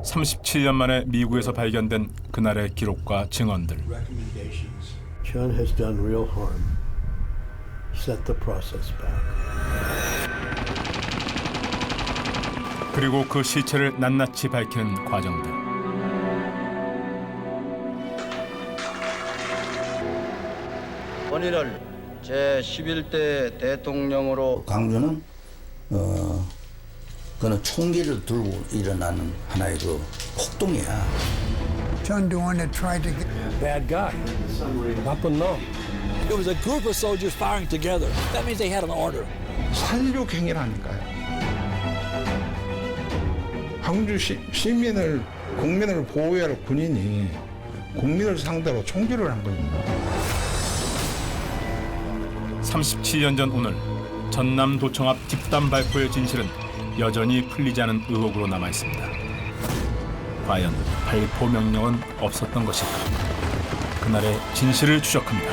37년 만에 미국에서 발견된 그날의 기록과 증언들. John has done real harm. Set the process back. 그리고 그 시체를 낱낱이 밝히는 과정들. 본인을 제11대 대통령으로 광주는 그는 총기를 들고 일어나는 하나의 그 폭동이야. John the one that tried to get bad guy. 나쁜 놈. It was a group of soldiers firing together. That means they had an order. 살육행위라니까요. 광주 시민을 국민을 보호해야 할 군인이 국민을 상대로 총기를 한 겁니다. 37년 전 오늘 전남도청 앞 집단 발포의 진실은 여전히 풀리지 않은 의혹으로 남아 있습니다. 과연 발포 명령은 없었던 것일까? 그날의 진실을 추적합니다.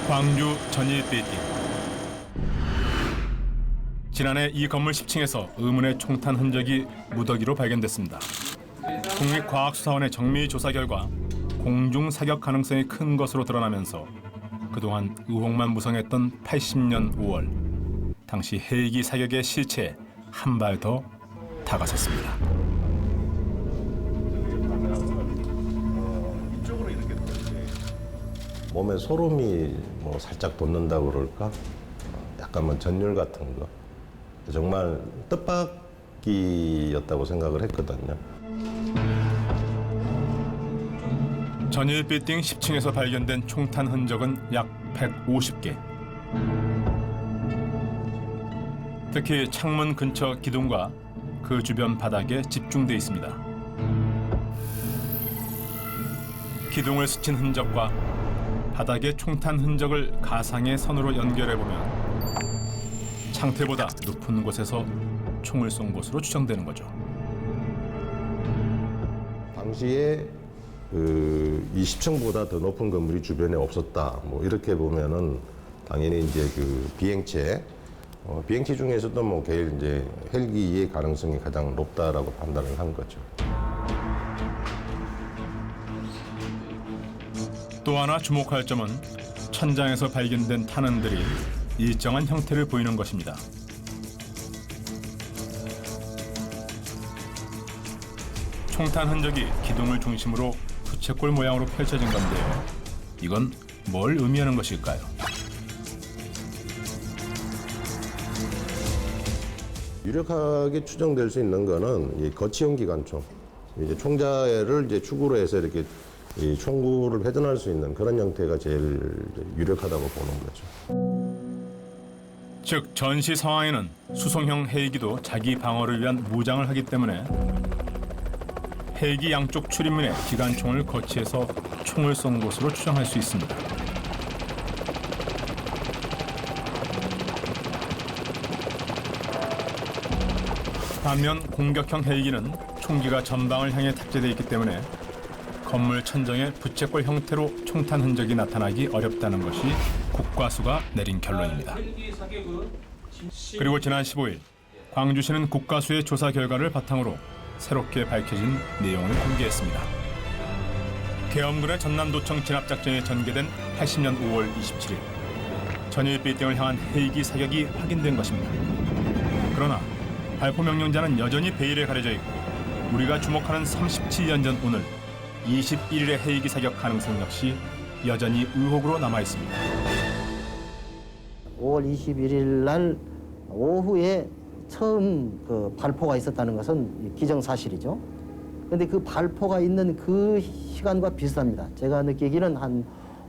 광주 전일빌딩. 지난해 이 건물 10층에서 의문의 총탄 흔적이 무더기로 발견됐습니다. 국립과학수사원의 정밀 조사 결과 공중 사격 가능성이 큰 것으로 드러나면서 그동안 의혹만 무성했던 80년 5월 당시 헬기 사격의 실체에 한 발 더 다가섰습니다. 몸에 소름이 뭐 살짝 돋는다고 그럴까? 약간 뭐 전율 같은 거. 정말 뜻밖이었다고 생각을 했거든요. 전일빌딩 10층에서 발견된 총탄 흔적은 약 150개. 특히 창문 근처 기둥과 그 주변 바닥에 집중돼 있습니다. 기둥을 스친 흔적과 바닥의 총탄 흔적을 가상의 선으로 연결해보면 창틀보다 높은 곳에서 총을 쏜 것으로 추정되는 거죠. 당시에 이 10층보다 더 높은 건물이 주변에 없었다. 뭐 이렇게 보면은 당연히 이제 그 비행체 중에서도 뭐 제일 이제 헬기의 가능성이 가장 높다라고 판단을 한 거죠. 또 하나 주목할 점은 천장에서 발견된 탄흔들이 일정한 형태를 보이는 것입니다. 총탄 흔적이 기둥을 중심으로 부채꼴 모양으로 펼쳐진 건데요. 이건 뭘 의미하는 것일까요? 유력하게 추정될 수 있는 거는 이 거치형 기관총, 이제 총자를 이제 축으로 해서 이렇게 이 총구를 회전할 수 있는 그런 형태가 제일 유력하다고 보는 거죠. 즉 전시 상황에는 수송형 헬기도 자기 방어를 위한 무장을 하기 때문에 헬기 양쪽 출입문에 기관총을 거치해서 총을 쏜 것으로 추정할 수 있습니다. 반면 공격형 헬기는 총기가 전방을 향해 탑재되어 있기 때문에 건물 천정에 부채꼴 형태로 총탄 흔적이 나타나기 어렵다는 것이 국과수가 내린 결론입니다. 그리고 지난 15일 광주시는 국과수의 조사 결과를 바탕으로 새롭게 밝혀진 내용을 공개했습니다. 계엄군의 전남도청 진압작전이 전개된 80년 5월 27일 전일빌딩을 향한 헬기 사격이 확인된 것입니다. 그러나 발포 명령자는 여전히 베일에 가려져 있고 우리가 주목하는 37년 전 오늘 21일의 헬기 사격 가능성 역시 여전히 의혹으로 남아 있습니다. 5월 21일 날 오후에 처음 그 발포가 있었다는 것은 기정사실이죠. 그런데 그 발포가 있는 그 시간과 비슷합니다. 제가 느끼기는 한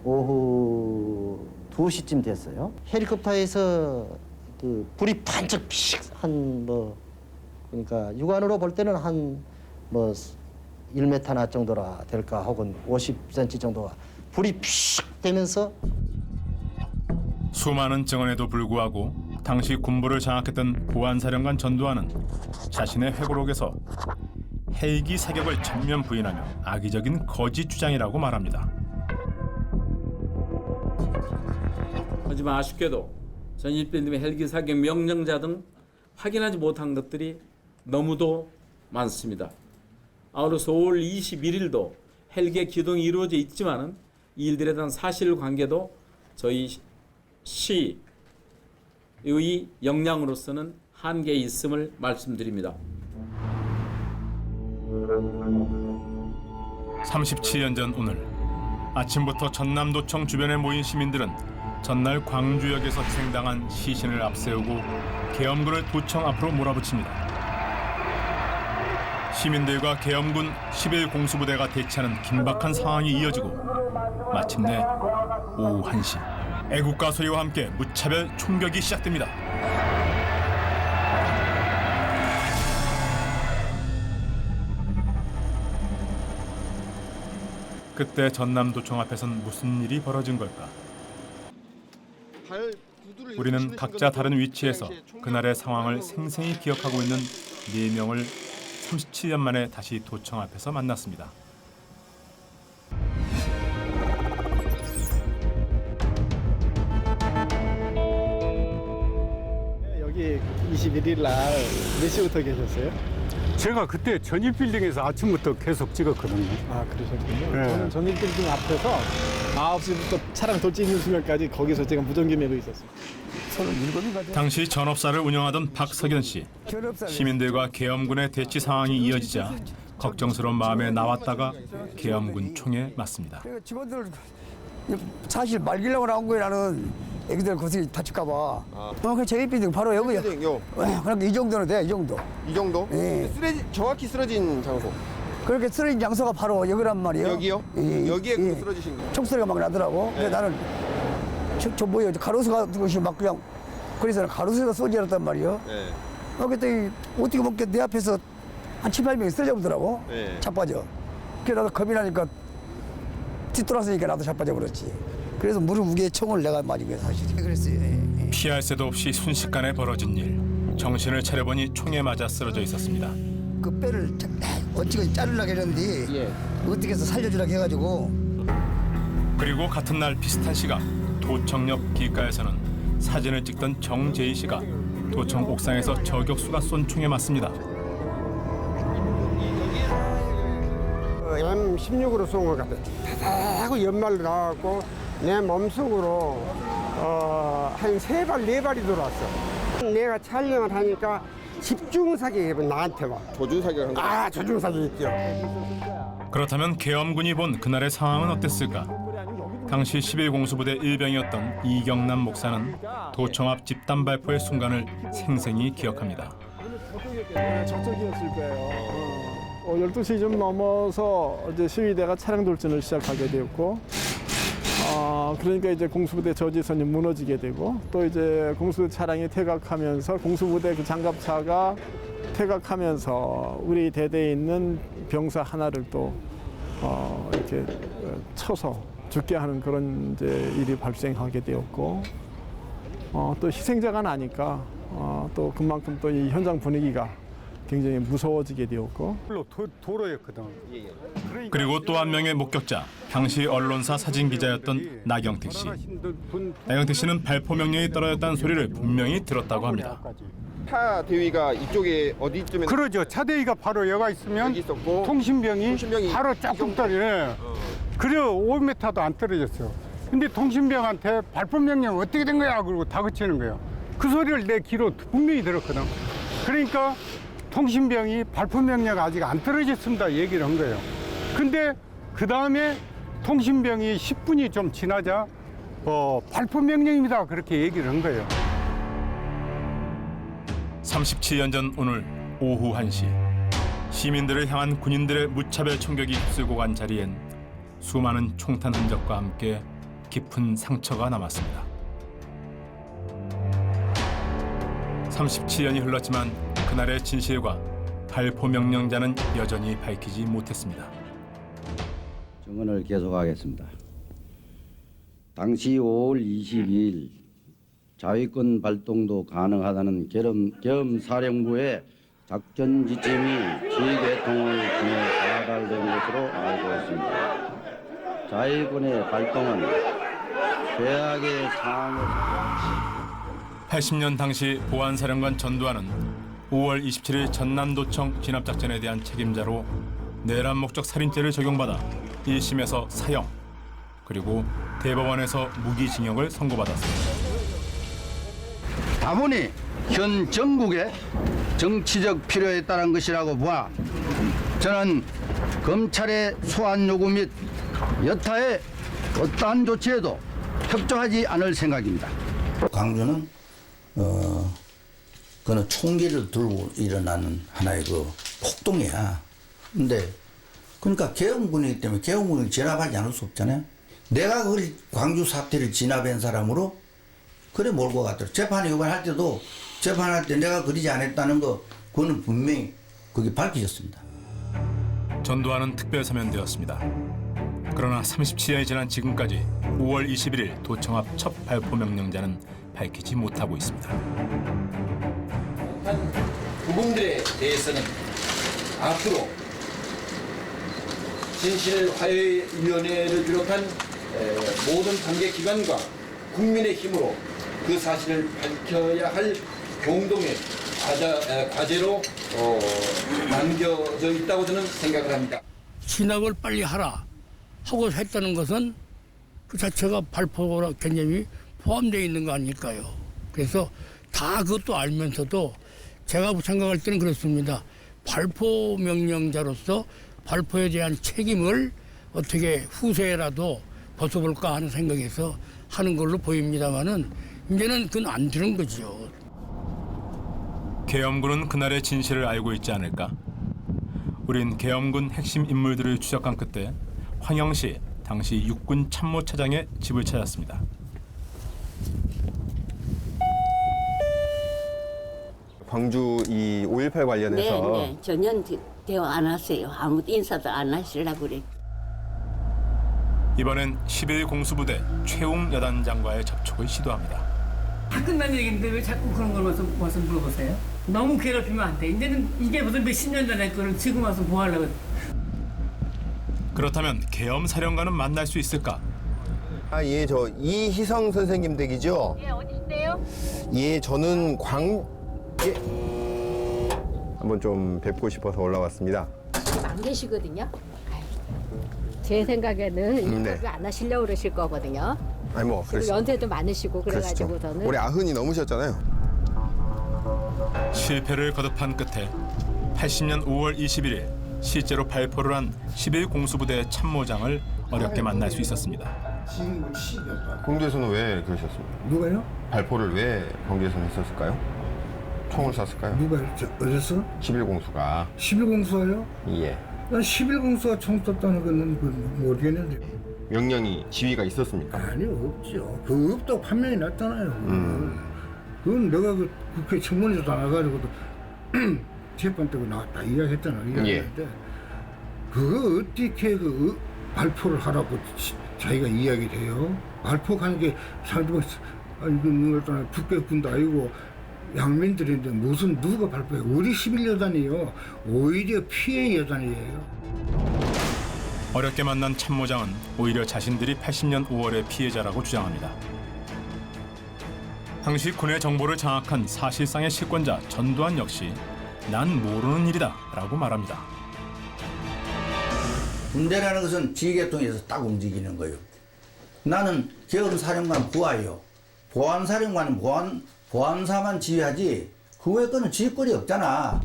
오후 2시쯤 됐어요. 헬리콥터에서 그 불이 반짝 한 뭐 그러니까 육안으로 볼 때는 한 뭐 1m나 정도라 될까 혹은 50cm 정도가 불이 픽 되면서 수많은 증언에도 불구하고 당시 군부를 장악했던 보안사령관 전두환은 자신의 회고록에서 헬기 사격을 전면 부인하며 악의적인 거짓 주장이라고 말합니다. 하지만 아쉽게도 전일빌딩의 헬기 사격 명령자 등 확인하지 못한 것들이 너무도 많습니다. 아울러서 5월 21일도 헬기의 기동이 이루어져 있지만은 이 일들에 대한 사실관계도 저희 시의 역량으로서는 한계에 있음을 말씀드립니다. 37년 전 오늘 아침부터 전남도청 주변에 모인 시민들은 전날 광주역에서 희생당한 시신을 앞세우고 계엄군을 도청 앞으로 몰아붙입니다. 시민들과 계엄군 11 공수부대가 대치하는 긴박한 상황이 이어지고 마침내 오후 1시 애국가 소리와 함께 무차별 총격이 시작됩니다. 그때 전남도청 앞에선 무슨 일이 벌어진 걸까? 우리는 각자 다른 위치에서 그날의 상황을 생생히 기억하고 있는 4명을 37년 만에 다시 도청 앞에서 만났습니다. 여기 21일 날 몇 시부터 계셨어요? 제가 그때 전일빌딩에서 아침부터 계속 찍었거든요. 아, 그러셨군요. 네. 저는 전일빌딩 앞에서 9시부터 차량 돌진 인수면까지 거기서 제가 무전기 메고 있었어요. 당시 전업사를 운영하던 박석연 씨. 시민들과 계엄군의 대치 상황이 이어지자 걱정스러운 마음에 나왔다가 계엄군 총에 맞습니다. 직원들 사실 말기려고 나온 거예요. 나는 애기들 고생이 다칠까봐. 그 제이빌딩 바로 여기요. 그러니까 이 정도는 돼. 이 정도. 이 정도? 예. 정확히 쓰러진 장소. 그렇게 쓰러진 장소가 바로 여기란 말이에요. 여기요? 예. 여기에 예. 쓰러지신 거예요? 총소리가 막 나더라고. 그래서 나는 저 뭐예요? 가로수 같은 것이 막 그냥 그래서 가로수에서 쏘지 않았단 말이에요. 네. 그때 어떻게 보면 내 앞에서 한 7, 8명이 쓰러져 보더라고. 네. 자빠져. 그래서 나도 겁이 나니까 뒤돌아서니까 나도 자빠져 버렸지. 그래서 무릎 위에 총을 내가 맞은 게 사실이에요. 그랬어요. 피할 새도 없이 순식간에 벌어진 일. 정신을 차려보니 총에 맞아 쓰러져 있었습니다. 그 뼈를 어찌고 자르려고 했는데 어떻게 해서 살려주려고 해가지고. 그리고 같은 날 비슷한 시각 도청역 길가에서는 사진을 찍던 정재희 씨가 도청 옥상에서 저격수가 쏜 총에 맞습니다. M16으로 쏜 것 같아. 하고 연말로 나왔고 내 몸속으로 한 3발, 4발이 들어왔어. 내가 촬영을 하니까 집중사격이 나한테 와. 조준사격을 한 거예요? 아, 조준사격이죠. 그렇다면 계엄군이 본 그날의 상황은 어땠을까? 당시 11공수부대 일병이었던 이경남 목사는 도청 앞 집단 발포의 순간을 생생히 기억합니다. 저쪽이었을 거예요. 12시 좀 넘어서 이제 시위대가 차량 돌진을 시작하게 되었고, 그러니까 이제 공수부대 저지선이 무너지게 되고, 또 이제 공수부대 차량이 퇴각하면서 공수부대 그 장갑차가 퇴각하면서 우리 대대에 있는 병사 하나를 또 이렇게 쳐서 죽게 하는 그런 이제 일이 발생하게 되었고, 또 희생자가 나니까 또 그만큼 또 이 현장 분위기가 굉장히 무서워지게 되었고. 도로였거든. 그리고 또 한 명의 목격자, 당시 언론사 사진 기자였던 나경택 씨. 나경택 씨는 발포 명령이 떨어졌다는 소리를 분명히 들었다고 합니다. 차 대위가 이쪽에 어디쯤에? 그러죠. 차 대위가 바로 여가 있으면 여기 있었고, 통신병이 바로 쫙쭉 떨어져. 그래 5m도 안 떨어졌어. 근데 통신병한테 발포 명령 어떻게 된 거야? 그러고 다그치는 거예요. 그 소리를 내 귀로 분명히 들었거든. 그러니까 통신병이 발포 명령 아직 안 떨어졌습니다 얘기를 한 거예요. 근데 그 다음에 통신병이 10분이 좀 지나자 발포 명령입니다 그렇게 얘기를 한 거예요. 37년 전 오늘 오후 1시 시민들을 향한 군인들의 무차별 총격이 휩쓸고 간 자리엔 수많은 총탄 흔적과 함께 깊은 상처가 남았습니다. 37년이 흘렀지만 그날의 진실과 발포 명령자는 여전히 밝히지 못했습니다. 증언을 계속하겠습니다. 당시 5월 22일 자위권 발동도 가능하다는 계엄사령부의 작전 지침이 지휘계통을 통해 전달된 것으로 알고 있습니다. 자위군의 활동은 최악의 상황을 80년 당시 보안사령관 전두환은 5월 27일 전남도청 진압작전에 대한 책임자로 내란 목적 살인죄를 적용받아 1심에서 사형, 그리고 대법원에서 무기징역을 선고받았습니다. 다분히 현 정국의 정치적 필요에 따른 것이라고 보아 저는 검찰의 소환 요구 및 여타의 어떠한 조치에도 협조하지 않을 생각입니다. 광주는 그는 총기를 들고 일어나는 하나의 그 폭동이야. 근데 그러니까 계엄군이기 때문에 계엄군을 진압하지 않을 수 없잖아요. 내가 그 광주 사태를 진압한 사람으로 그래 몰고 갔더라. 재판에 요구할 때도 재판할 때 내가 그러지 않았다는 거 그거는 분명히 그게 밝혀졌습니다. 전두환은 특별사면되었습니다. 그러나 37년이 지난 지금까지 5월 21일 도청 앞 첫 발포 명령자는 밝히지 못하고 있습니다. 부분들에 대해서는 앞으로 진실화해위원회를 비롯한 모든 관계기관과 국민의 힘으로 그 사실을 밝혀야 할 공동의 과제로 남겨져 있다고 저는 생각을 합니다. 진압을 빨리 하라 하고 했다는 것은 그 자체가 발포 개념이 포함되어 있는 거 아닐까요? 그래서 다 그것도 알면서도 제가 생각할 때는 그렇습니다. 발포 명령자로서 발포에 대한 책임을 어떻게 후세라도 벗어볼까 하는 생각에서 하는 걸로 보입니다만은 이제는 그건 안 되는 거죠. 계엄군은 그날의 진실을 알고 있지 않을까? 우린 계엄군 핵심 인물들을 추적한 끝에 황영시 당시 육군 참모차장의 집을 찾았습니다. 광주 이 5.18 관련해서 네, 전혀 대화 안 하세요. 아무도 인사도 안 하시려고 그래. 이번엔 11공수부대 최웅 여단장과의 접촉을 시도합니다. 다 끝난 얘기인데 왜 자꾸 그런 걸 와서 물어보세요? 너무 괴롭히면 안 돼. 이제는 이게 무슨 몇십 년 전에 거를 지금 와서 뭐 하려고. 그렇다면 계엄 사령관은 만날 수 있을까? 예, 저 이희성 선생님 댁이죠? 예, 어디신데요? 예, 저는 한번 좀 뵙고 싶어서 올라왔습니다. 지금 안 계시거든요. 제 생각에는 인터뷰 안 하시려고 그러실 거거든요. 아니 뭐 그리고 연세도 많으시고 그래가지고 저는 올해 90이 넘으셨잖아요. 실패를 거듭한 끝에 80년 5월 21일 실제로 발포를 한 11공수부대 참모장을 어렵게 만날 수 있었습니다. 광주에서는 왜 그러셨습니까? 누가요? 발포를 왜 광주에서는 했었을까요? 총을 쐈을까요? 누가 어렸어? 11공수가. 11공수가요? 예. 난 11공수가 총 쐈다는 거는 모르겠는데. 명령이 지휘가 있었습니까? 아니 없죠. 그 없다고 판명이 났잖아요. 그건 내가 그 국회 청문회에서 나가가지고도 재판 때고 나왔다 이야기했잖아. 이야기했는데 그거 어떻게 그 발포를 하라고 자기가 이야기를 해요? 발포하는 게 사람들이 아니 그 누가 북괴군도 아니고 양민들인데 무슨 누가 발표해? 우리 11여단이요. 오히려 피해 여단이에요. 어렵게 만난 참모장은 오히려 자신들이 80년 5월의 피해자라고 주장합니다. 당시 군의 정보를 장악한 사실상의 실권자 전두환 역시 난 모르는 일이다 라고 말합니다. 군대라는 것은 지휘계통에서 딱 움직이는 거예요. 나는 계엄사령관 부하예요. 보안사령관은 보안사만 지휘하지 그 외 거는 지휘권이 없잖아.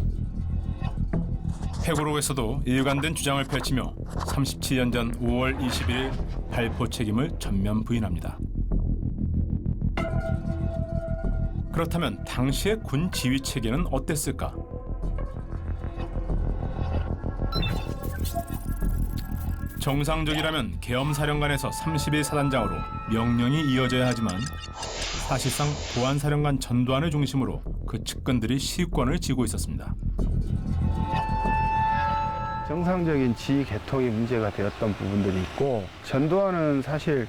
회고록에서도 일관된 주장을 펼치며 37년 전 5월 21일 발포 책임을 전면 부인합니다. 그렇다면 당시의 군 지휘 체계는 어땠을까? 정상적이라면 계엄사령관에서 30일 사단장으로 명령이 이어져야 하지만 사실상 보안사령관 전두환을 중심으로 그 측근들이 시권을 쥐고 있었습니다. 정상적인 지휘 계통이 문제가 되었던 부분들이 있고 전두환은 사실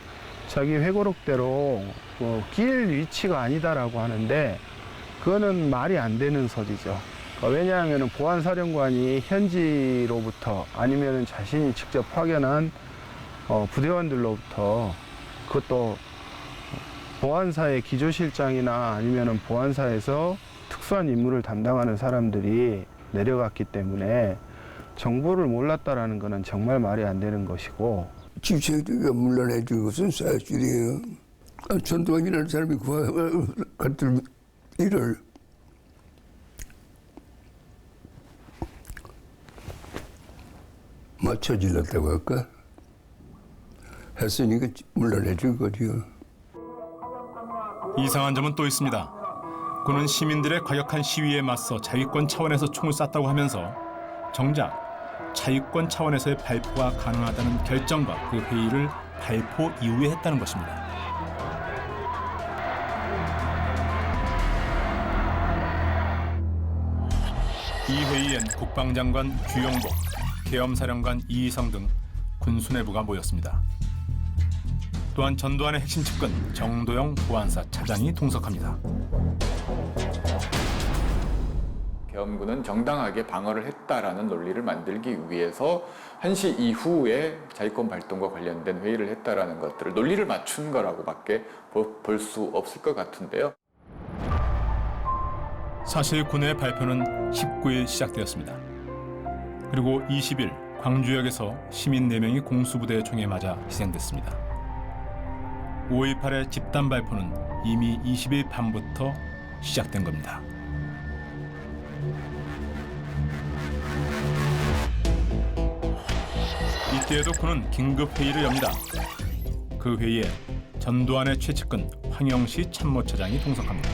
자기 회고록대로 낄 위치가 아니다라고 하는데 그거는 말이 안 되는 소리죠. 왜냐하면 보안사령관이 현지로부터 아니면 자신이 직접 파견한 부대원들로부터 그것도 보안사의 기조실장이나 아니면 보안사에서 특수한 임무를 담당하는 사람들이 내려갔기 때문에 정보를 몰랐다라는 것은 정말 말이 안 되는 것이고 집체가 물러내 준 것은 사실이에요. 전두환이라는 사람이 같은 일을 맞춰질렀다고 할까? 했으니까 물러내 준 거지요. 이상한 점은 또 있습니다. 그는 시민들의 과격한 시위에 맞서 자위권 차원에서 총을 쐈다고 하면서 정작 자위권 차원에서의 발포가 가능하다는 결정과 그 회의를 발포 이후에 했다는 것입니다. 이 회의엔 국방장관 규영복, 계엄사령관 이희성 등 군수뇌부가 모였습니다. 또한 전두환의 핵심 측근 정도영 보안사 차장이 동석합니다. 계엄군은 정당하게 방어를 했다라는 논리를 만들기 위해서 1시 이후에 자위권 발동과 관련된 회의를 했다라는 것들을 논리를 맞춘 거라고밖에 볼 수 없을 것 같은데요. 사실 군의 발표는 19일 시작되었습니다. 그리고 20일 광주역에서 시민 4명이 공수부대의 총에 맞아 희생됐습니다. 5.18의 집단 발포는 이미 20일 밤부터 시작된 겁니다. 이때에도 그는 긴급 회의를 엽니다. 그 회의에 전두환의 최측근 황영시 참모차장이 동석합니다.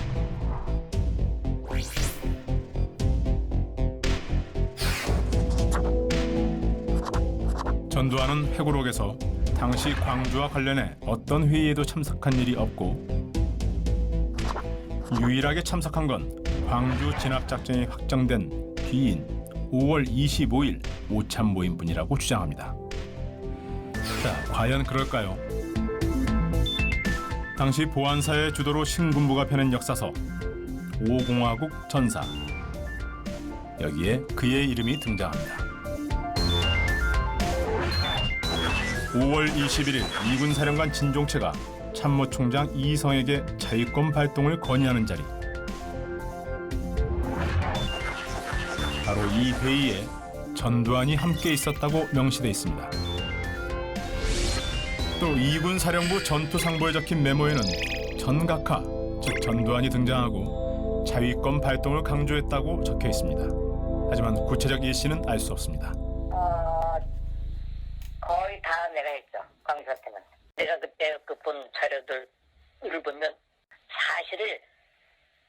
전두환은 회고록에서 당시 광주와 관련해 어떤 회의에도 참석한 일이 없고 유일하게 참석한 건 광주 진압작전이 확정된 뒤인 5월 25일 오참 모임뿐이라고 주장합니다. 자, 과연 그럴까요? 당시 보안사의 주도로 신군부가 펴낸 역사서 5공화국 전사. 여기에 그의 이름이 등장합니다. 5월 21일 이군 사령관 진종채가 참모총장 이희성에게 자위권 발동을 건의하는 자리. 바로 이 회의에 전두환이 함께 있었다고 명시돼 있습니다. 또 이군 사령부 전투상보에 적힌 메모에는 전각하, 즉 전두환이 등장하고 자위권 발동을 강조했다고 적혀 있습니다. 하지만 구체적 일시는 알 수 없습니다. 거의 다 내가 했죠. 광주한테는. 내가 그때 그 본 자료들을 보면 사실을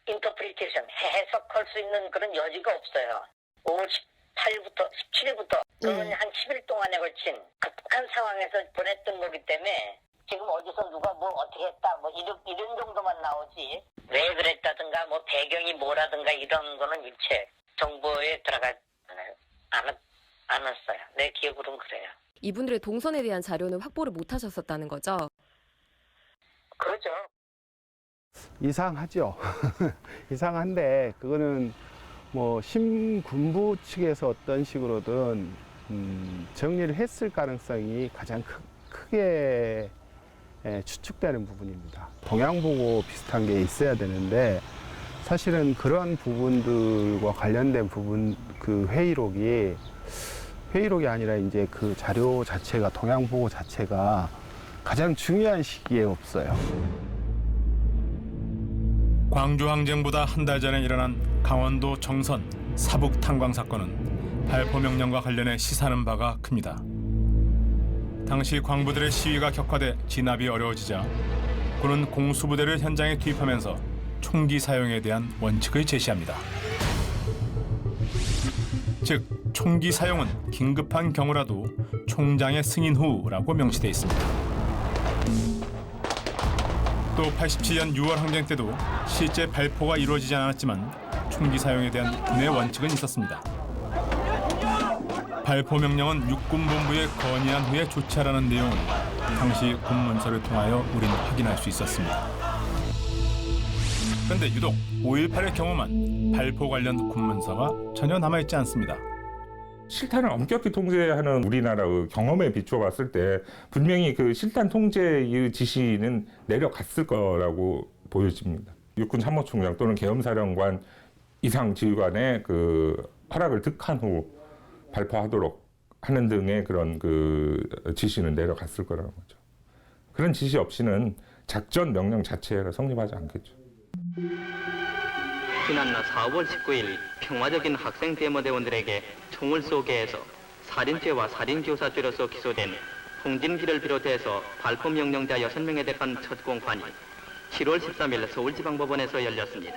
인터프리테이션, 해석할 수 있는 그런 여지가 없어요. 5월 18일부터 17일부터 그건 한 10일 동안에 걸친 급한 상황에서 보냈던 거기 때문에 지금 어디서 누가 뭘 어떻게 했다 뭐 이런 정도만 나오지 왜 그랬다든가 뭐 배경이 뭐라든가 이런 거는 일체 정보에 들어가지 않았어요. 내 기억으로는 그래요. 이분들의 동선에 대한 자료는 확보를 못 하셨었다는 거죠? 그렇죠. 이상하죠. 이상한데 그거는 뭐 신군부 측에서 어떤 식으로든 정리를 했을 가능성이 가장 크게 추측되는 부분입니다. 동양보고 비슷한 게 있어야 되는데 사실은 그런 부분들과 관련된 부분 그 회의록이 아니라 이제 그 자료 자체가 동양보고 자체가 가장 중요한 시기에 없어요. 광주 항쟁보다 한 달 전에 일어난 강원도 정선 사북 탄광 사건은 발포 명령과 관련해 시사하는 바가 큽니다. 당시 광부들의 시위가 격화돼 진압이 어려워지자 군은 공수부대를 현장에 투입하면서 총기 사용에 대한 원칙을 제시합니다. 즉, 총기 사용은 긴급한 경우라도 총장의 승인 후라고 명시돼 있습니다. 또 87년 6월 항쟁 때도 실제 발포가 이루어지지 않았지만 총기 사용에 대한 군의 원칙은 있었습니다. 발포 명령은 육군본부에 건의한 후에 조치하라는 내용을 당시 군문서를 통하여 우리는 확인할 수 있었습니다. 그런데 유독 5.18을 경험한 발포 관련 군문서가 전혀 남아있지 않습니다. 실탄을 엄격히 통제하는 우리나라의 경험에 비추어 봤을 때 분명히 그 실탄 통제의 지시는 내려갔을 거라고 보여집니다. 육군 참모총장 또는 계엄사령관 이상 지휘관의 그 허락을 득한 후 발포하도록 하는 등의 그런 그 지시는 내려갔을 거라는 거죠. 그런 지시 없이는 작전 명령 자체가 성립하지 않겠죠. 지난날 4월 19일 평화적인 학생 데모대원들에게 총을 쏘게 해서 살인죄와 살인교사죄로서 기소된 홍진기를 비롯해서 발포 명령자 6명에 대한 첫 공판이 7월 13일 서울지방법원에서 열렸습니다.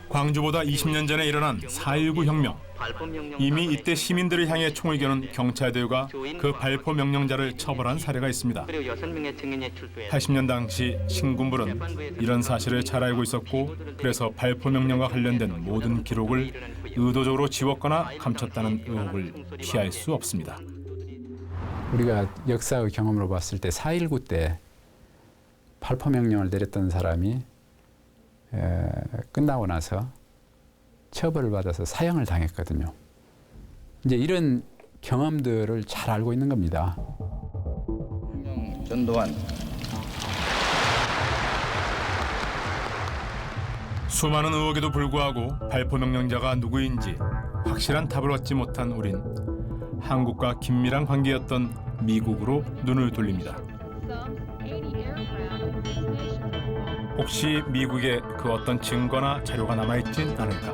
광주보다 20년 전에 일어난 4.19 혁명. 이미 이때 시민들을 향해 총을 겨눈 경찰들과 그 발포 명령자를 처벌한 사례가 있습니다. 80년 당시 신군부는 이런 사실을 잘 알고 있었고 그래서 발포 명령과 관련된 모든 기록을 의도적으로 지웠거나 감췄다는 의혹을 피할 수 없습니다. 우리가 역사의 경험으로 봤을 때 4.19 때 발포 명령을 내렸던 사람이 끝나고 나서 처벌을 받아서 사형을 당했거든요. 이제 이런 경험들을 잘 알고 있는 겁니다. 전두환. 수많은 의혹에도 불구하고 발포 명령자가 누구인지 확실한 답을 얻지 못한 우린 한국과 긴밀한 관계였던 미국으로 눈을 돌립니다. 혹시 미국에 그 어떤 증거나 자료가 남아있진 않을까?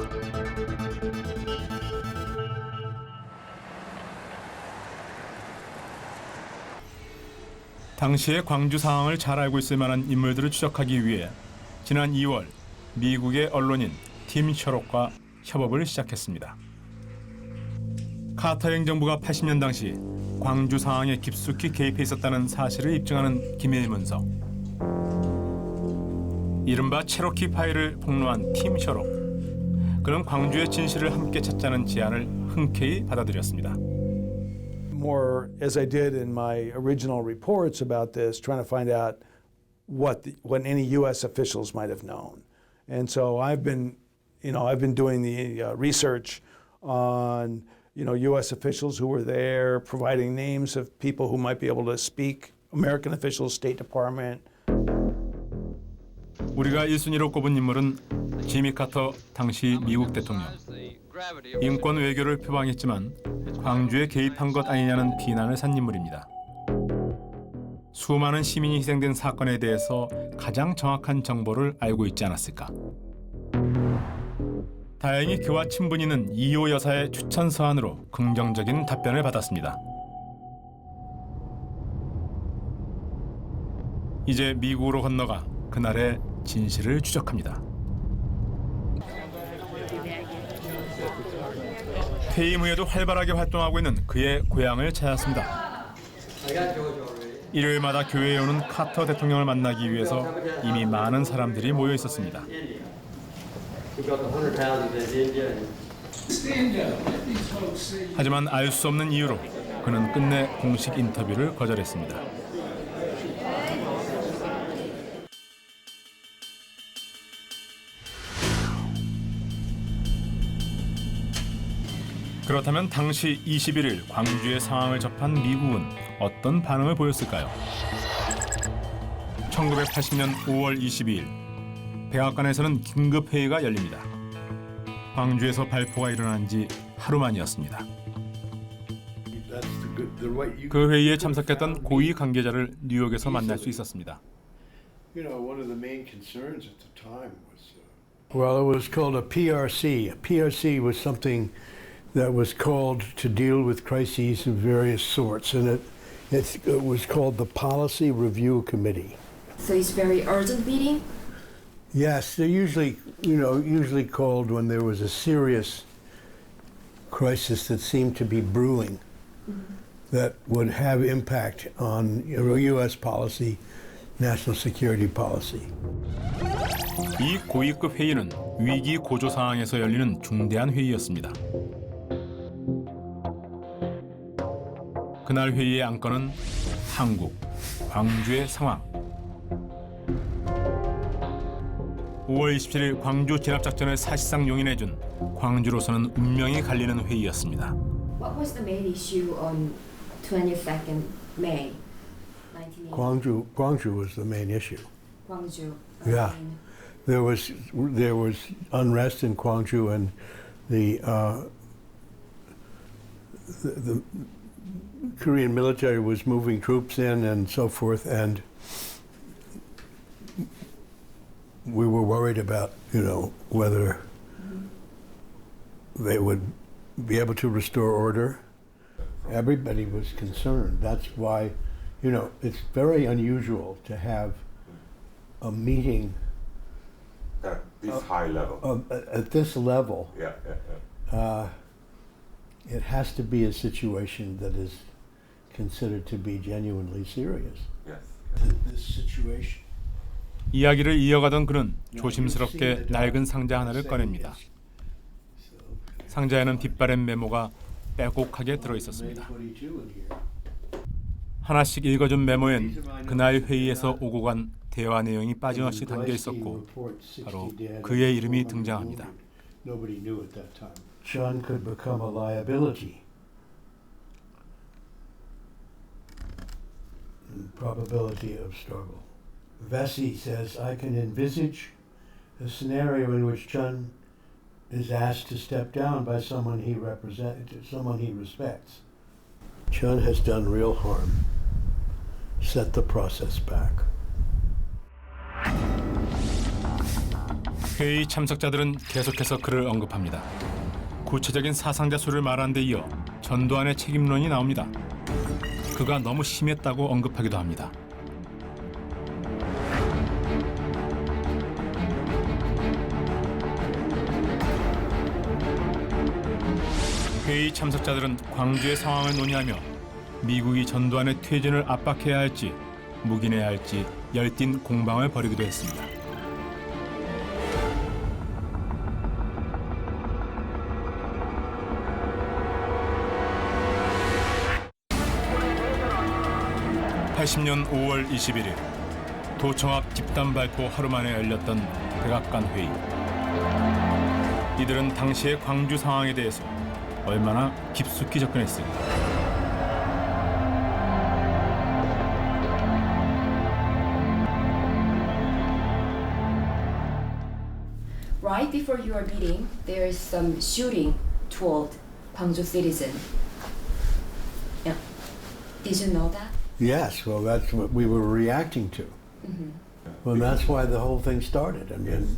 당시의 광주 상황을 잘 알고 있을 만한 인물들을 추적하기 위해 지난 2월 미국의 언론인 팀 셔록과 협업을 시작했습니다. 카터 행정부가 80년 당시 광주 상황에 깊숙이 개입해 있었다는 사실을 입증하는 기밀 문서. 이른바 체로키 파일을 폭로한 팀 셔록. 그는 광주의 진실을 함께 찾자는 제안을 흔쾌히 받아들였습니다. More as I did in my original reports about this, trying to find out what any U.S. officials might have known, and so I've been doing the research on U.S. officials who were there, providing names of people who might be able to speak, American officials, State Department. 우리가 1순위로 꼽은 인물은 지미 카터 당시 미국 대통령. 인권 외교를 표방했지만 광주에 개입한 것 아니냐는 비난을 산 인물입니다. 수많은 시민이 희생된 사건에 대해서 가장 정확한 정보를 알고 있지 않았을까. 다행히 그와 친분이 있는 이호 여사의 추천 서한으로 긍정적인 답변을 받았습니다. 이제 미국으로 건너가 그날의 진실을 추적합니다. 퇴임 후에도 활발하게 활동하고 있는 그의 고향을 찾았습니다. 일요일마다 교회에 오는 카터 대통령을 만나기 위해서 이미 많은 사람들이 모여 있었습니다. 하지만 알 수 없는 이유로 그는 끝내 공식 인터뷰를 거절했습니다. 그렇다면 당시 21일 광주의 상황을 접한 미국은 어떤 반응을 보였을까요? 1980년 5월 22일 백악관에서는 긴급회의가 열립니다. 광주에서 발포가 일어난 지 하루 만이었습니다. 그 회의에 참석했던 고위 관계자를 뉴욕에서 만날 수 있었습니다. Well, it was called a PRC. A PRC was something that was called to deal with crises of various sorts, and it was called the Policy Review Committee. So it's very urgent meeting? Yes, they're usually called when there was a serious crisis that seemed to be brewing that would have impact on U.S. policy, national security policy. 이 고위급 회의는 위기 고조 상황에서 열리는 중대한 회의였습니다. 그날 회의의 안건은 한국, 광주의 상황. 5월 27일 광주 진압작전을 사실상 용인해준 광주로서는 운명이 갈리는 회의였습니다. What was the main issue on 22nd May 1980? Gwangju was the main issue. Gwangju. Yeah, there was unrest in Gwangju, and the Korean military was moving troops in and so forth, and we were worried about, whether they would be able to restore order. Everybody was concerned. That's why, it's very unusual to have a meeting at this high level. At this level. Yeah. It has to be a situation that is considered to be genuinely serious. Yes. This situation. 이야기를 이어가던 그는 조심스럽게 낡은 상자 하나를 꺼냅니다. 상자에는 빗바랜 메모가 빼곡하게 들어있었습니다. 하나씩 읽어준 메모엔 그날 회의에서 오고 간 대화 내용이 빠짐없이 담겨 있었고 바로 그의 이름이 등장합니다. Chun could become a liability. Probability of struggle. Vesey says, I can envisage a scenario in which Chun is asked to step down by someone he respects. Chun has done real harm. Set the process back. 회의 참석자들은 계속해서 그를 언급합니다. 구체적인 사상자 수를 말한 데 이어 전두환의 책임론이 나옵니다. 그가 너무 심했다고 언급하기도 합니다. 회의 참석자들은 광주의 상황을 논의하며 미국이 전두환의 퇴진을 압박해야 할지 묵인해야 할지 열띤 공방을 벌이기도 했습니다. (80년 5월 21일) 도청 앞 집단 발포 하루 만에 열렸던 백악관 회의. 이들은 당시의 광주 상황에 대해서 얼마나 깊숙이 접근했을까. Right before your meeting, there is some shooting toward Gwangju citizen. Yeah. Did you know that? Yes, well, that's what we were reacting to. Mm-hmm. Well, that's why the whole thing started. I mean,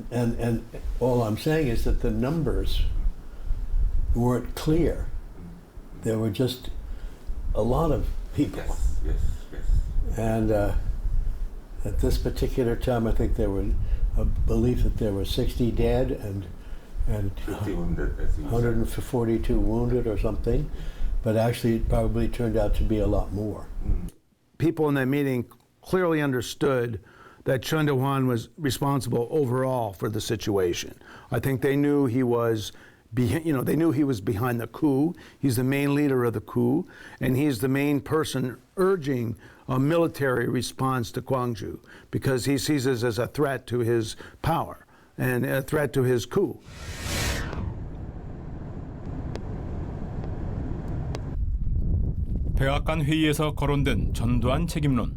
and all I'm saying is that the numbers weren't clear. There were just a lot of people. Yes. And at this particular time, I think there were a belief that there were 60 dead and 142 wounded or something. But actually, it probably turned out to be a lot more. People in that meeting clearly understood that Chun Do-hwan was responsible overall for the situation. I think they knew he was behind the coup. He's the main leader of the coup, and he's the main person urging a military response to Gwangju because he sees this as a threat to his power and a threat to his coup. 백악관 회의에서 거론된 전두환 책임론.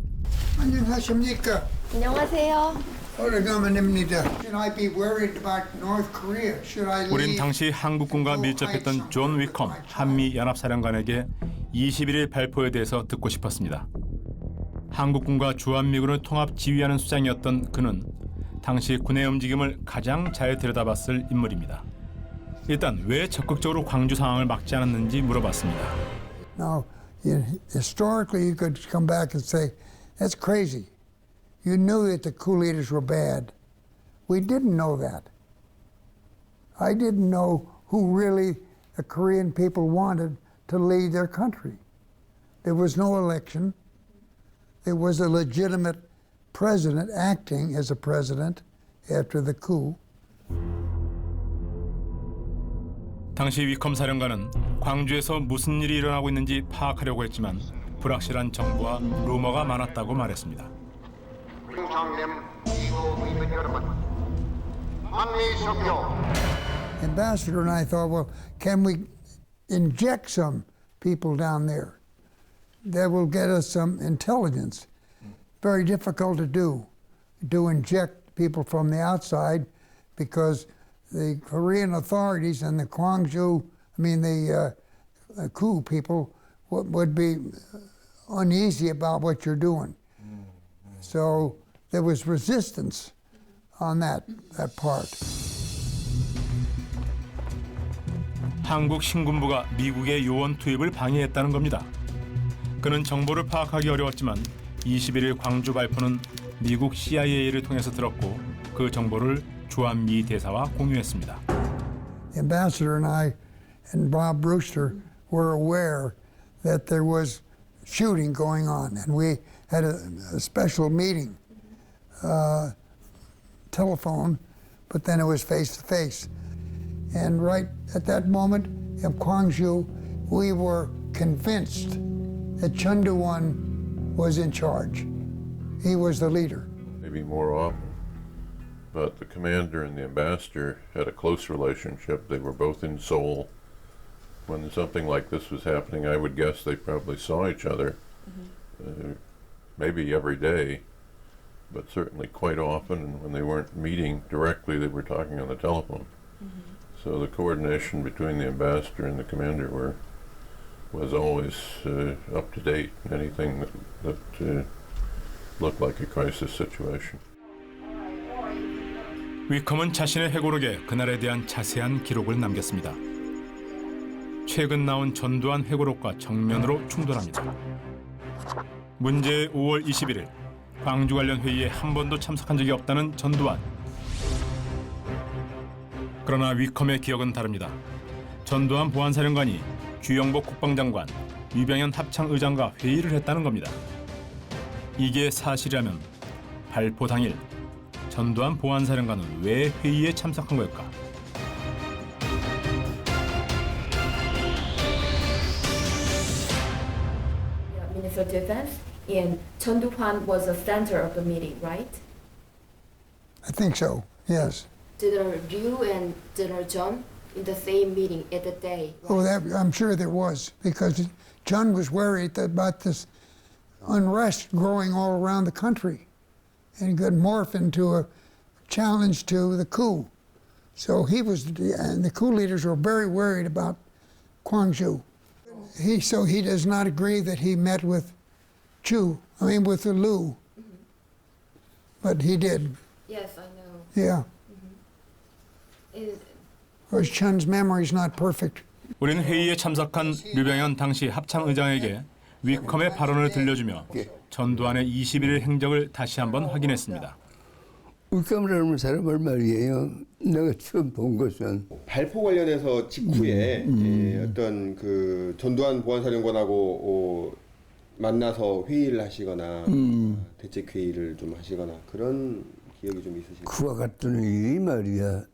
안녕하십니까? 안녕하세요. 오래간만입니다. Should I be worried about North Korea? Should I 우린 leave? 당시 한국군과 밀접했던 존 위컴 한미 연합사령관에게 21일 발포에 대해서 듣고 싶었습니다. 한국군과 주한미군을 통합 지휘하는 수장이었던 그는 당시 군의 움직임을 가장 잘 들여다봤을 인물입니다. 일단 왜 적극적으로 광주 상황을 막지 않았는지 물어봤습니다. Now, historically, you could come back and say, that's crazy. You knew that the coup leaders were bad. We didn't know that. I didn't know who really the Korean people wanted to lead their country. There was no election. There was a legitimate president acting as a president after the coup. 당시 위컴 사령관은 광주에서 무슨 일이 일어나고 있는지 파악하려고 했지만 불확실한 정보와 루머가 많았다고 말했습니다. 총장님, Ambassador and I thought, well, can we inject some people down there that will get us some intelligence? Very difficult to do inject people from the outside, because the Korean authorities and the the coup people would be uneasy about what you're doing. So there was resistance on that part. 한국 신군부가 미국의 요원 투입을 방해했다는 겁니다. 그는 정보를 파악하기 어려웠지만 21일 광주 발포는 미국 CIA를 통해서 들었고 그 정보를 주한미 대사와 공유했습니다. The ambassador and I and Bob Brewster were aware that there was shooting going on, and we had a special meeting, telephone, but then it was face to face. And right at that moment in Gwangju, we were convinced that Chun Doo-won was in charge. He was the leader. Maybe more often, but the commander and the ambassador had a close relationship. They were both in Seoul. When something like this was happening, I would guess they probably saw each other, maybe every day, but certainly quite often. And when they weren't meeting directly, they were talking on the telephone. So the coordination between the ambassador and the commander was always up to date. Anything that looked like a crisis situation. 위컴은 자신의 회고록에 그날에 대한 자세한 기록을 남겼습니다. 최근 나온 전두환 회고록과 정면으로 충돌합니다. 문제의 5월 21일 광주 관련 회의에 한 번도 참석한 적이 없다는 전두환. 그러나 위컴의 기억은 다릅니다. 전두환 보안사령관이 주영복 국방장관, 유병현 합창의장과 회의를 했다는 겁니다. 이게 사실이라면 발포 당일 전두환 보안사령관은 왜 회의에 참석한 걸까? Minister of Defense, and Chun Doo-hwan was the center of the meeting, right? I think so, yes. General Ryu and General John in the same meeting at the day. Right? Oh, I'm sure there was, because Chun was worried about this unrest growing all around the country and could morph into a challenge to the coup. So and the coup leaders were very worried about Gwangju. So he does not agree that he met with with Liu. But he did. Yes, I know. Yeah. Of course, Chun's memory is not perfect. 우리는 회의에 참석한 류병현 당시 합창의장에게 위컴의 발언을 들려주며 전두환의 21일 행적을 다시 한번 확인했습니다. 위컴이라는 사람을 말이에요. 내가 처음 본 것은 발포 관련해서 직후에 어떤 그 전두환 보안사령관하고 만나서 회의를 하시거나 대책 회의를 좀 하시거나 그런 기억이 좀 있으신가요? 그와 같은 일이 말이야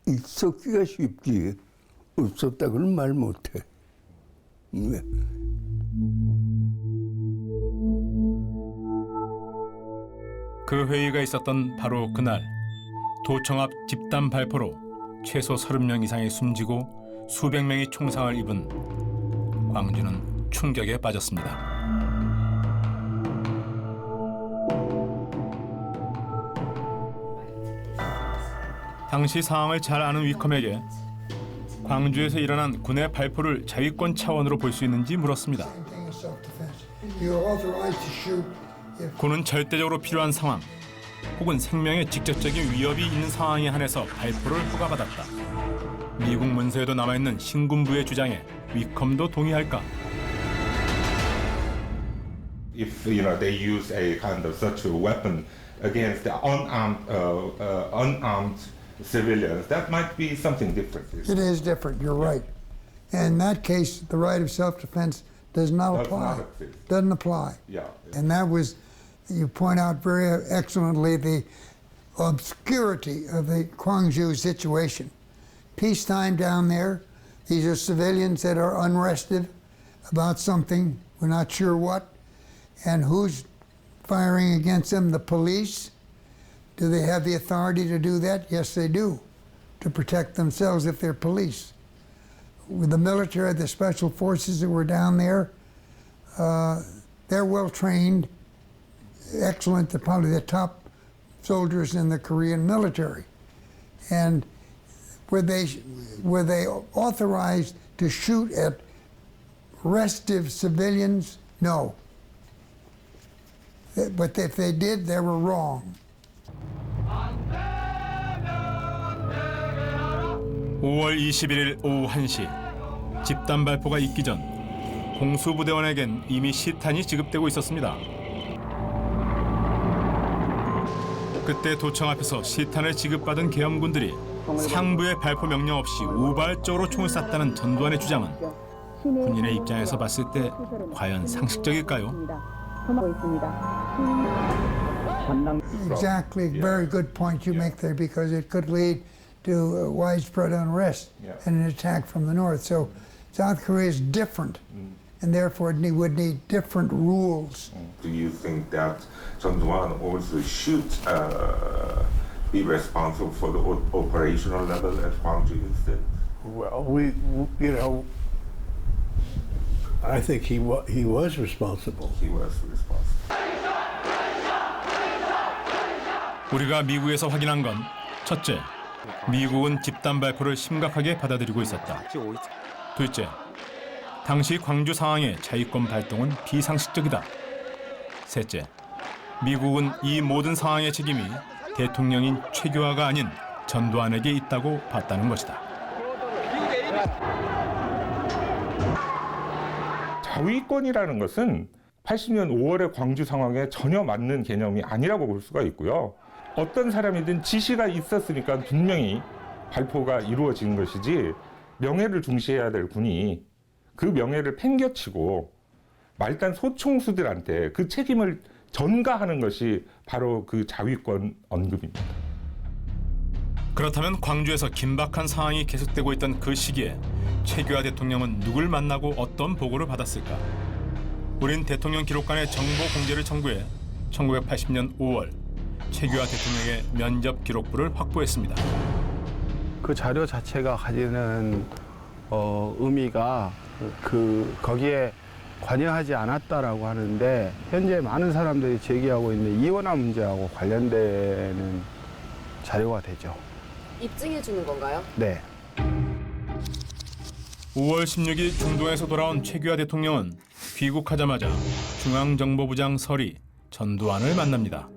있었기가 쉽지 없었다고는 말 못해. 그 회의가 있었던 바로 그날 도청 앞 집단 발포로 최소 30명 이상이 숨지고 수백 명이 총상을 입은 광주는 충격에 빠졌습니다. 당시 상황을 잘 아는 위컴에게 광주에서 일어난 군의 발포를 자위권 차원으로 볼 수 있는지 물었습니다. 군은 절대적으로 필요한 상황 혹은 생명에 직접적인 위협이 있는 상황에 한해서 발포를 허가받았다. 미국 문서에도 남아있는 신군부의 주장에 위컴도 동의할까? If they use a kind of such a weapon against the unarmed civilians, that might be something different. It is different, you're right. In that case, the right of self-defense does not apply. Doesn't apply. Yeah. And that was, you point out very excellently, the obscurity of the Gwangju situation. Peacetime down there, these are civilians that are unrested about something, we're not sure what, and who's firing against them? The police. Do they have the authority to do that? Yes, they do, to protect themselves if they're police. With the military, the special forces that were down there, they're well trained, excellent, they're probably the top soldiers in the Korean military. And were they authorized to shoot at restive civilians? No. But if they did, they were wrong. 5월 21일 오후 1시 집단 발포가 있기 전 공수부대원에겐 이미 시탄이 지급되고 있었습니다. 그때 도청 앞에서 시탄을 지급받은 계엄군들이 상부의 발포 명령 없이 우발적으로 총을 쐈다는 전두환의 주장은 군인의 입장에서 봤을 때 과연 상식적일까요? Exactly, very good point you make there, because it could lead to widespread unrest and an attack from the north. So South Korea is different, and therefore it would need different rules. Do you think that Chonduan also should be responsible for the operational level at Gwangju instead? Well, I think he was responsible. He was responsible. 우리가 미국에서 확인한 건 첫째, 미국은 집단 발포를 심각하게 받아들이고 있었다. 둘째, 당시 광주 상황의 자위권 발동은 비상식적이다. 셋째, 미국은 이 모든 상황의 책임이 대통령인 최규하가 아닌 전두환에게 있다고 봤다는 것이다. 자위권이라는 것은 80년 5월의 광주 상황에 전혀 맞는 개념이 아니라고 볼 수가 있고요. 어떤 사람이든 지시가 있었으니까 분명히 발포가 이루어진 것이지, 명예를 중시해야 될 군이 그 명예를 팽겨치고 말단 소총수들한테 그 책임을 전가하는 것이 바로 그 자위권 언급입니다. 그렇다면 광주에서 긴박한 상황이 계속되고 있던 그 시기에 최규하 대통령은 누굴 만나고 어떤 보고를 받았을까? 우린 대통령 기록관의 정보 공개를 청구해 1980년 5월 최규하 대통령의 면접 기록부를 확보했습니다. 그 자료 자체가 가지는 의미가 거기에 관여하지 않았다라고 하는데, 현재 많은 사람들이 제기하고 있는 이원화 문제하고 관련되는 자료가 되죠. 입증해 주는 건가요? 네. 5월 16일 중동에서 돌아온 최규하 대통령은 귀국하자마자 중앙정보부장 설이 전두환을 만납니다.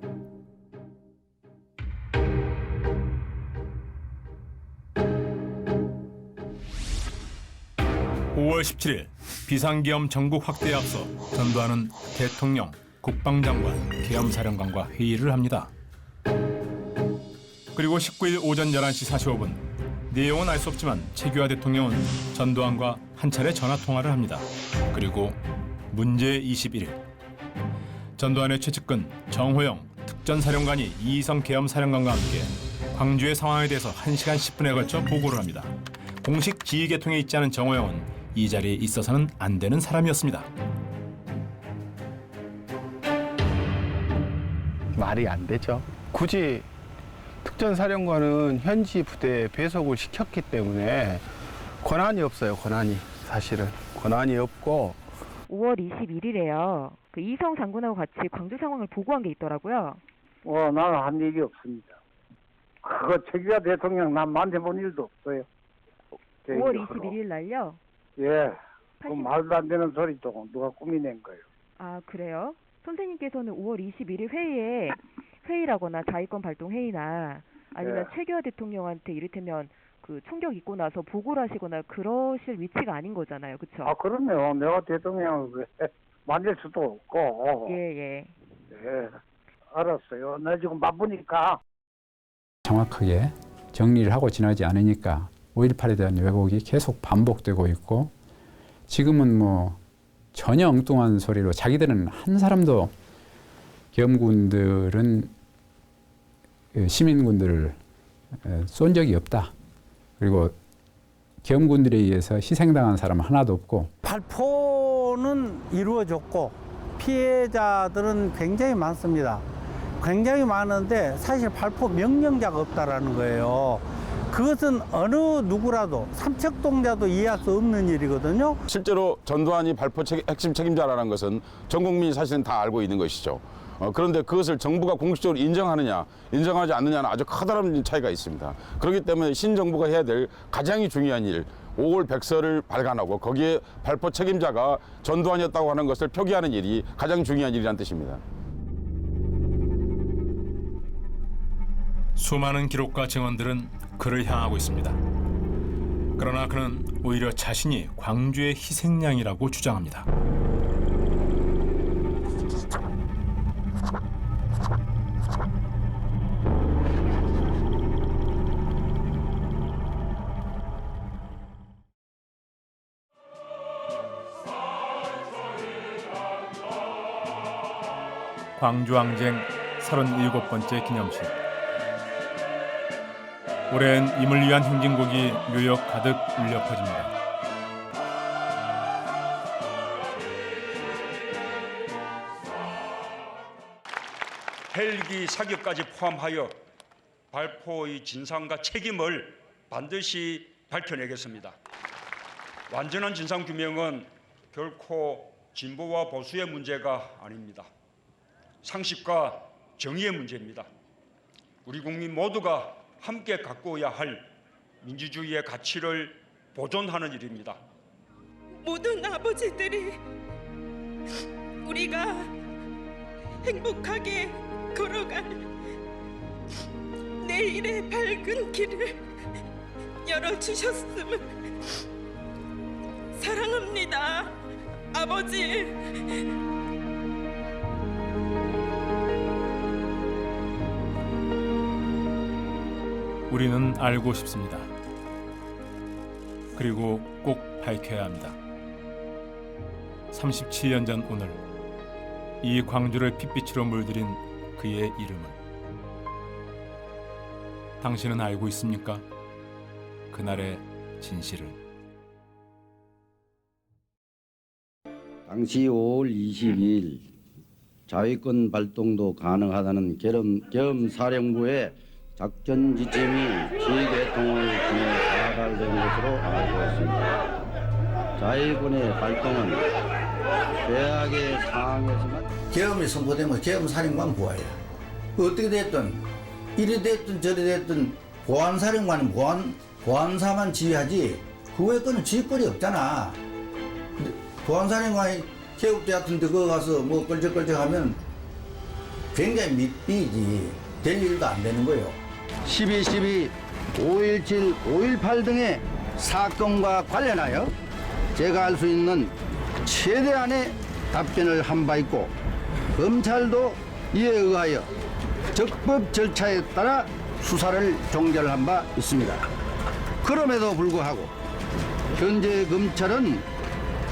(5월 17일) 비상계엄 전국 확대에 앞서 전두환은 대통령, 국방장관, 계엄사령관과 회의를 합니다. 그리고 19일 오전 11시 45분 내용은 알 수 없지만 최규하 대통령은 전두환과 한 차례 전화통화를 합니다. 그리고 문제 21일 전두환의 최측근 정호영 특전사령관이 이희성 계엄사령관과 함께 광주의 상황에 대해서 1시간 10분에 걸쳐 보고를 합니다. 공식 지휘계통에 있지 않은 정호영은 이 자리에 있어서는 안 되는 사람이었습니다. 말이 안 되죠. 굳이 특전사령관은 현지 부대에 배속을 시켰기 때문에 권한이 없어요. 사실은 권한이 없고. 5월 21일에요. 그 이성 장군하고 같이 광주 상황을 보고한 게 있더라고요. 나는 한 얘기 없습니다. 그거 최규하 대통령 난 만져본 일도 없어요. 5월 21일 날요? 예. 그 말도 안 되는 소리도 누가 꾸미낸 거예요. 아, 그래요? 선생님께서는 5월 21일 회의라거나 자위권 발동 회의나 아니면 최규하 대통령한테 이를테면 그 총격 있고 나서 보고를 하시거나 그러실 위치가 아닌 거잖아요. 그렇죠? 아, 그럼요. 내가 대통령을 만질 수도 없고. 예. 알았어요. 나 지금 바쁘니까. 정확하게 정리를 하고 지나지 않으니까 5.18에 대한 왜곡이 계속 반복되고 있고, 지금은 뭐 전혀 엉뚱한 소리로 자기들은 한 사람도 계엄군들은 시민군들을 쏜 적이 없다. 그리고 계엄군들에 의해서 희생당한 사람은 하나도 없고. 발포는 이루어졌고 피해자들은 굉장히 많습니다. 굉장히 많은데 사실 발포 명령자가 없다라는 거예요. 그것은 어느 누구라도 삼척동자도 이해할 수 없는 일이거든요. 실제로 전두환이 발포 핵심 책임자라는 것은 전 국민이 사실은 다 알고 있는 것이죠. 그런데 그것을 정부가 공식적으로 인정하느냐 인정하지 않느냐는 아주 커다란 차이가 있습니다. 그렇기 때문에 신정부가 해야 될 가장 중요한 일, 5월 백서를 발간하고 거기에 발포 책임자가 전두환이었다고 하는 것을 표기하는 일이 가장 중요한 일이라는 뜻입니다. 수많은 기록과 증언들은 그를 향하고 있습니다. 그러나 그는 오히려 자신이 광주의 희생양이라고 주장합니다. 광주항쟁 37번째 기념식. 오랜 임을 위한 행진곡이 묘역 가득 울려 퍼집니다. 헬기 사격까지 포함하여 발포의 진상과 책임을 반드시 밝혀내겠습니다. 완전한 진상규명은 결코 진보와 보수의 문제가 아닙니다. 상식과 정의의 문제입니다. 우리 국민 모두가 함께 가꾸어야 할 민주주의의 가치를 보존하는 일입니다. 모든 아버지들이 우리가 행복하게 걸어갈 내일의 밝은 길을 열어주셨음을 사랑합니다, 아버지. 우리는 알고 싶습니다. 그리고 꼭 밝혀야 합니다. 37년 전 오늘 이 광주를 핏빛으로 물들인 그의 이름을 당신은 알고 있습니까? 그날의 진실을. 당시 5월 22일 자위권 발동도 가능하다는 계엄사령부의 작전 지침이 지휘계통을 통해 전달된 것으로 알고 있습니다. 자위군의 발동은 최악의 상황에서만 계엄이 선포되면 계엄사령관 보아야 어떻게 됐든 이리 됐든 저리 됐든 보안사령관은 보안사만 지휘하지 그 외 거는 지휘권이 없잖아. 보안사령관이 개국대 같은 데 그거 가서 뭐 끌적끌적하면 굉장히 밑비지 될 일도 안 되는 거예요. 12.12, 5.17, 5.18 등의 사건과 관련하여 제가 할 수 있는 최대한의 답변을 한 바 있고 검찰도 이에 의하여 적법 절차에 따라 수사를 종결한 바 있습니다. 그럼에도 불구하고 현재 검찰은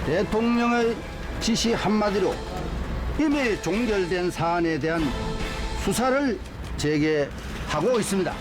대통령의 지시 한마디로 이미 종결된 사안에 대한 수사를 재개하고 있습니다.